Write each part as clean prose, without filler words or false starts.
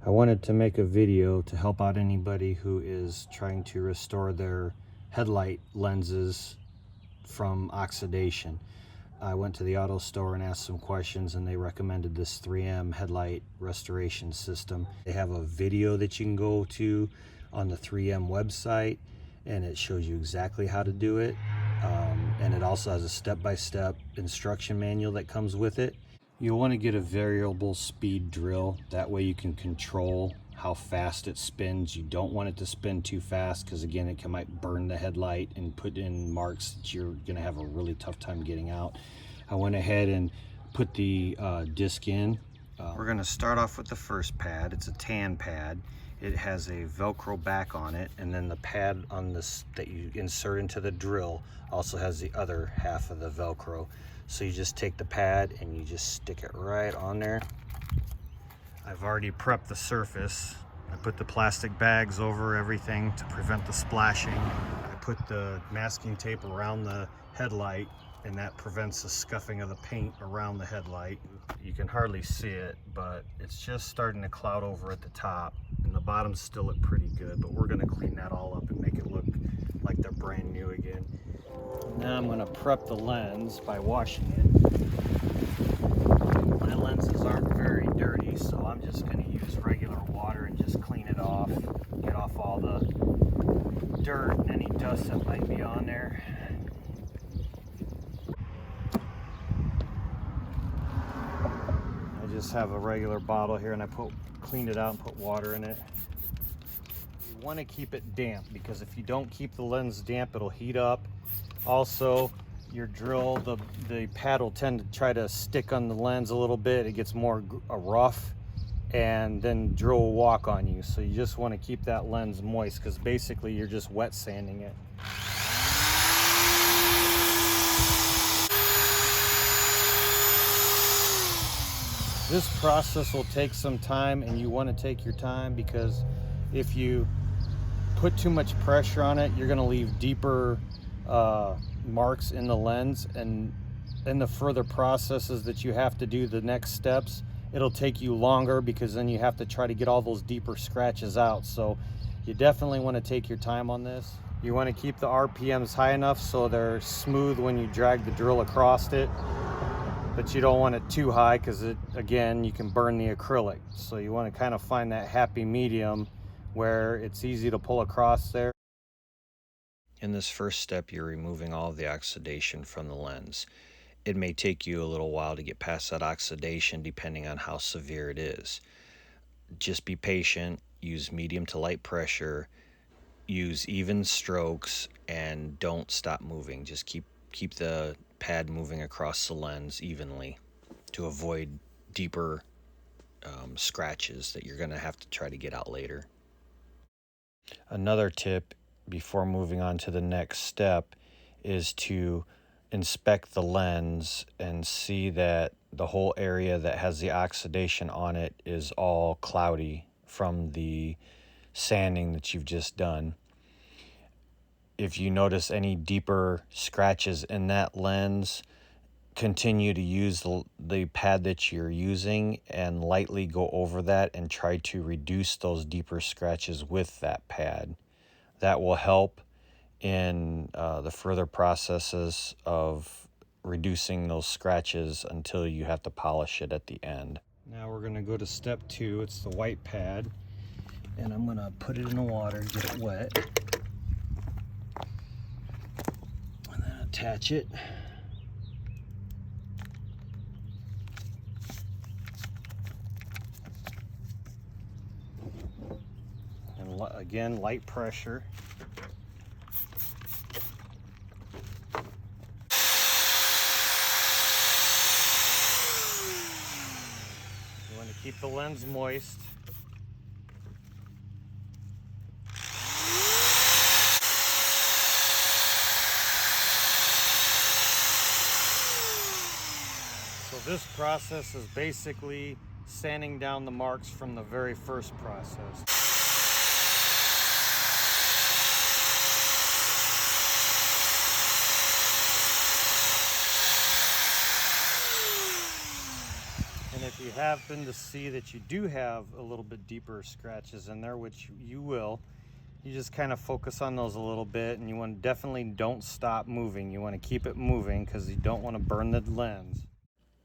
I wanted to make a video to help out anybody who is trying to restore their headlight lenses from oxidation. I went to the auto store and asked some questions, and they recommended this 3M headlight restoration system. They have a video that you can go to on the 3M website, and it shows you exactly how to do it. And it also has a step-by-step instruction manual that comes with it. You'll want to get a variable speed drill. That way you can control how fast it spins. You don't want it to spin too fast, because again, it might burn the headlight and put in marks that you're going to have a really tough time getting out. I went ahead and put the disc in. We're going to start off with the first pad. It's a tan pad. It has a Velcro back on it, and then the pad on this that you insert into the drill also has the other half of the Velcro. So you just take the pad and you just stick it right on there. I've already prepped the surface. I put the plastic bags over everything to prevent the splashing. I put the masking tape around the headlight, and that prevents the scuffing of the paint around the headlight. You can hardly see it, but it's just starting to cloud over at the top, and the bottoms still look pretty good, but we're gonna clean that all up and make it look like they're brand new again. Now I'm gonna prep the lens by washing it. My lenses aren't very dirty, so I'm just gonna use regular water and just clean it off, get off all the dirt and any dust that might be on there. I just have a regular bottle here, and I cleaned it out and put water in it. You want to keep it damp, because if you don't keep the lens damp, it'll heat up. Also, your drill, the pad will tend to try to stick on the lens a little bit. It gets more rough, and then drill will walk on you. So you just want to keep that lens moist, because basically you're just wet sanding it. This process will take some time, and you want to take your time, because if you put too much pressure on it, you're going to leave deeper marks in the lens, and in the further processes that you have to do, the next steps, it'll take you longer, because then you have to try to get all those deeper scratches out. So you definitely want to take your time on this. You want to keep the RPMs high enough so they're smooth when you drag the drill across it, but you don't want it too high, because again, you can burn the acrylic. So you want to kind of find that happy medium where it's easy to pull across there. In this first step, you're removing all of the oxidation from the lens. It may take you a little while to get past that oxidation, depending on how severe it is. Just be patient, use medium to light pressure, use even strokes, and don't stop moving. Just keep the pad moving across the lens evenly to avoid deeper scratches that you're going to have to try to get out later. Another tip before moving on to the next step is to inspect the lens and see that the whole area that has the oxidation on it is all cloudy from the sanding that you've just done. If you notice any deeper scratches in that lens, continue to use the pad that you're using and lightly go over that and try to reduce those deeper scratches with that pad. That will help in the further processes of reducing those scratches until you have to polish it at the end. Now we're going to go to step 2. It's the white pad, and I'm going to put it in the water, get it wet, and then attach it. And again, light pressure. You want to keep the lens moist. So this process is basically sanding down the marks from the very first process. you happen to see that you do have a little bit deeper scratches in there, which you will, you just kind of focus on those a little bit, and you want to definitely don't stop moving. You want to keep it moving because you don't want to burn the lens.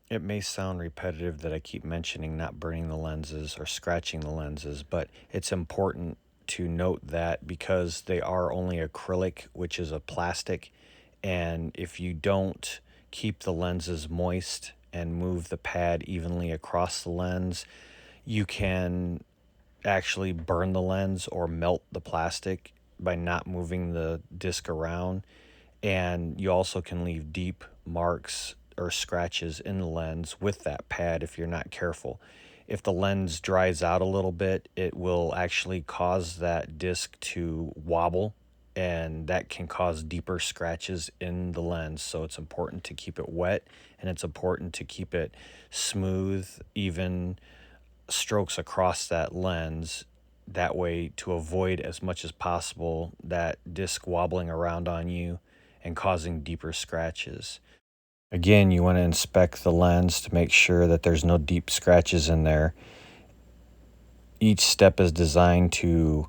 It may sound repetitive that I keep mentioning not burning the lenses or scratching the lenses, but it's important to note that because they are only acrylic, which is a plastic, and if you don't keep the lenses moist and move the pad evenly across the lens, you can actually burn the lens or melt the plastic by not moving the disc around. And you also can leave deep marks or scratches in the lens with that pad if you're not careful. If the lens dries out a little bit, it will actually cause that disc to wobble, and that can cause deeper scratches in the lens. So it's important to keep it wet, and it's important to keep it smooth, even strokes across that lens. That way, to avoid as much as possible that disc wobbling around on you and causing deeper scratches. Again, you want to inspect the lens to make sure that there's no deep scratches in there. Each step is designed to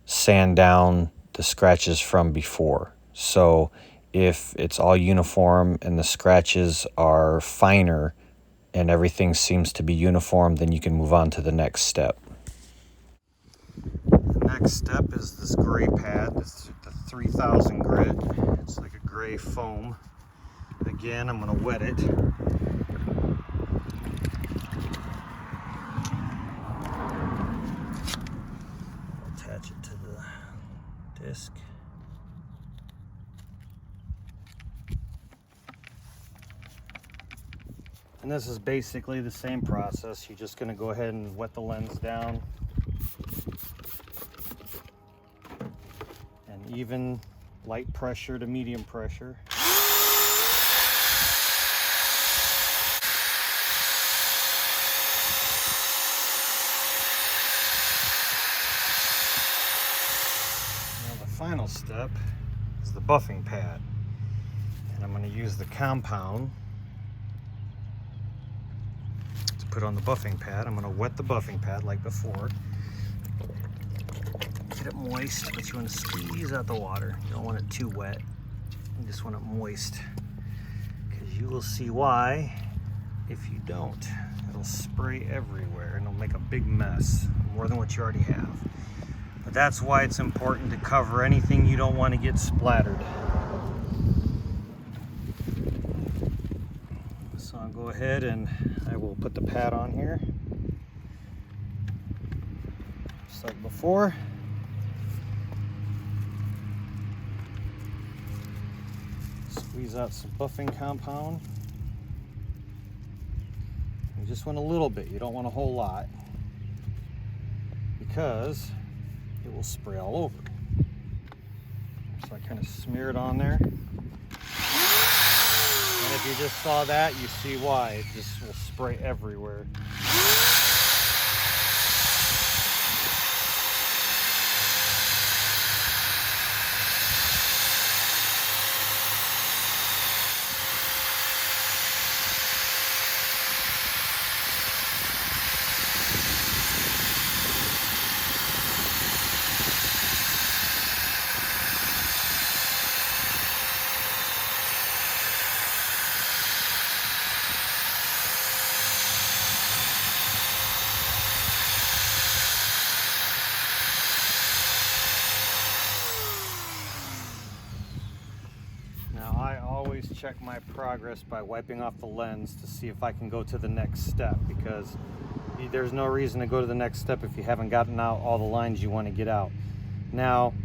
sand down the scratches from before. So if it's all uniform and the scratches are finer and everything seems to be uniform, then you can move on to the next step. The next step is this gray pad, the 3000 grit. It's like a gray foam. Again, I'm going to wet it. Attach it to the disc. And this is basically the same process. You're just going to go ahead and wet the lens down. And even light pressure to medium pressure. Final step is the buffing pad, and I'm going to use the compound to put on the buffing pad. I'm going to wet the buffing pad like before, get it moist, but you want to squeeze out the water. You don't want it too wet, you just want it moist, because you will see why if you don't. It'll spray everywhere and it'll make a big mess, more than what you already have. But that's why it's important to cover anything you don't want to get splattered. So I'll go ahead and I will put the pad on here. Just like before. Squeeze out some buffing compound. You just want a little bit, you don't want a whole lot, because it will spray all over. So I kind of smear it on there. And if you just saw that, you see why. It just will spray everywhere. Check my progress by wiping off the lens to see if I can go to the next step, because there's no reason to go to the next step if you haven't gotten out all the lines you want to get out. Now,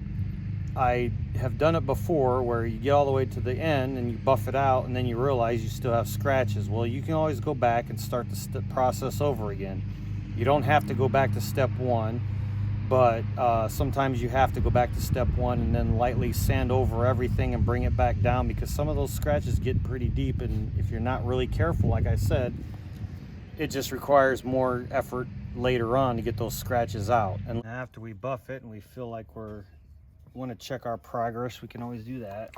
I have done it before where you get all the way to the end and you buff it out and then you realize you still have scratches. Well, you can always go back and start the process over again. You don't have to go back to step one, but sometimes you have to go back to step one and then lightly sand over everything and bring it back down, because some of those scratches get pretty deep, and if you're not really careful, like I said, it just requires more effort later on to get those scratches out. And after we buff it and we feel like we want to check our progress, we can always do that.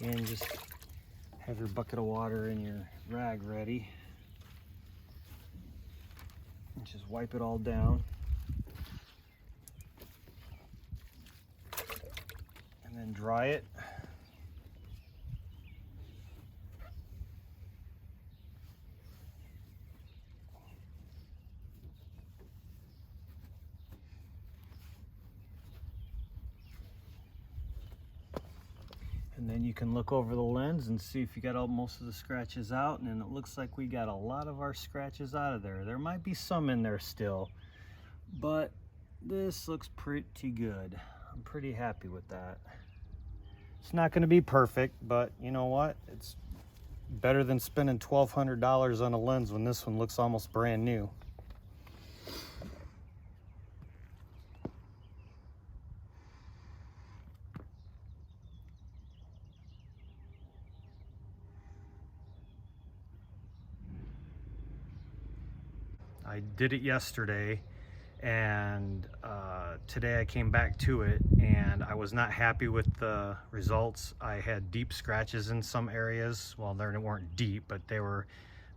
And just have your bucket of water and your rag ready. Just wipe it all down. And then dry it. And then you can look over the lens and see if you got most of the scratches out, and then it looks like we got a lot of our scratches out of there. There might be some in there still, but this looks pretty good. I'm pretty happy with that. It's not going to be perfect, but you know what? It's better than spending $1,200 on a lens when this one looks almost brand new. I did it yesterday, and today I came back to it, and I was not happy with the results. I had deep scratches in some areas. Well, they weren't deep, but they were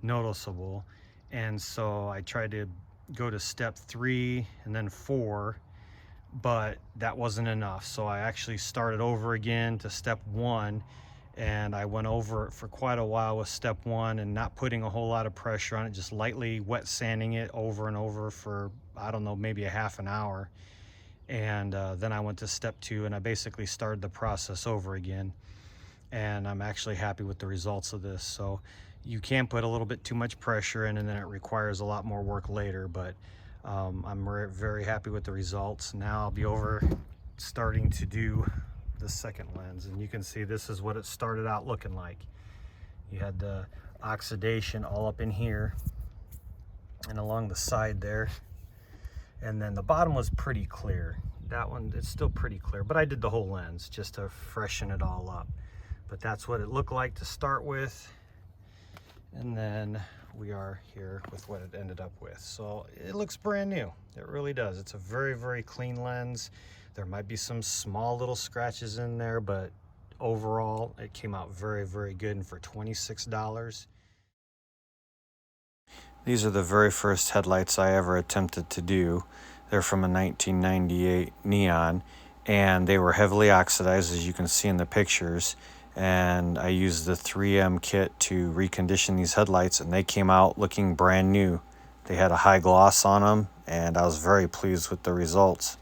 noticeable. And so I tried to go to step 3 and then 4, but that wasn't enough. So I actually started over again to step 1, and I went over it for quite a while with step 1 and not putting a whole lot of pressure on it, just lightly wet sanding it over and over for, I don't know, maybe a half an hour. And then I went to step 2, and I basically started the process over again. And I'm actually happy with the results of this. So you can put a little bit too much pressure in, and then it requires a lot more work later, but I'm very happy with the results. Now I'll be starting to do the second lens, and you can see this is what it started out looking like. You had the oxidation all up in here and along the side there, and then the bottom was pretty clear. That one, it's still pretty clear, but I did the whole lens just to freshen it all up. But that's what it looked like to start with, and then we are here with what it ended up with. So it looks brand new. It really does. It's a very, very clean lens. There might be some small little scratches in there, but overall it came out very, very good. And for $26. These are the very first headlights I ever attempted to do. They're from a 1998 Neon, and they were heavily oxidized, as you can see in the pictures. And I used the 3M kit to recondition these headlights, and they came out looking brand new. They had a high gloss on them, and I was very pleased with the results.